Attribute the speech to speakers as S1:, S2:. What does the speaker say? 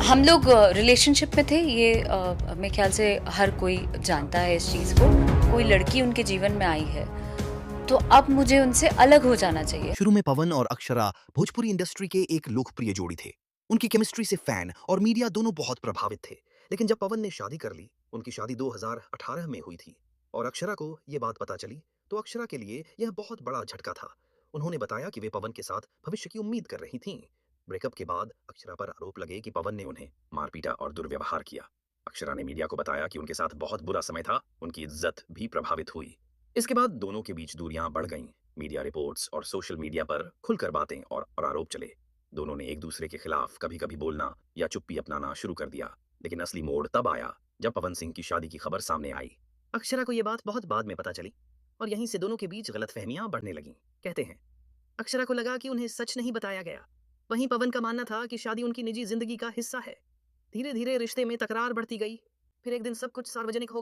S1: हम लोग रिलेशनशिप में थे, ये मेरे ख्याल से हर कोई जानता है इस चीज़ को। कोई लड़की उनके जीवन में आई है, तो अब मुझे उनसे अलग हो जाना चाहिए।
S2: शुरू में पवन और अक्षरा भोजपुरी इंडस्ट्री के एक लोकप्रिय जोड़ी थे। उनकी केमिस्ट्री से फैन और मीडिया दोनों बहुत प्रभावित थे। लेकिन जब पवन ने शादी कर ली, उनकी शादी 2018 में हुई थी, और अक्षरा को ये बात पता चली, तो अक्षरा के लिए यह बहुत बड़ा झटका था। उन्होंने बताया कि वे पवन के साथ भविष्य की उम्मीद कर रही थीं। ब्रेकअप के बाद अक्षरा पर आरोप लगे कि पवन ने उन्हें मार पीटा और दुर्व्यवहार किया। अक्षरा ने मीडिया को बताया कि उनके साथ बहुत बुरा समय था, उनकी इज्जत भी प्रभावित हुई। इसके बाद दोनों के बीच दूरियां बढ़ गईं। मीडिया रिपोर्ट्स और सोशल मीडिया पर खुलकर बातें और आरोप चले। दोनों ने एक दूसरे के खिलाफ कभी कभी बोलना या चुप्पी अपनाना शुरू कर दिया। लेकिन असली मोड़ तब आया जब पवन सिंह की शादी की खबर सामने आई। अक्षरा को यह बात बहुत बाद में पता चली, और यहीं से दोनों के बीच गलतफहमियां बढ़ने लगीं। कहते हैं, अक्षरा को लगा कि उन्हें सच नहीं बताया गया। वहीं पवन का मानना था कि शादी उनकी निजी जिंदगी का हिस्सा है। धीरे धीरे रिश्ते में तकरार बढ़ती गई। फिर एक दिन सब कुछ सार्वजनिक हो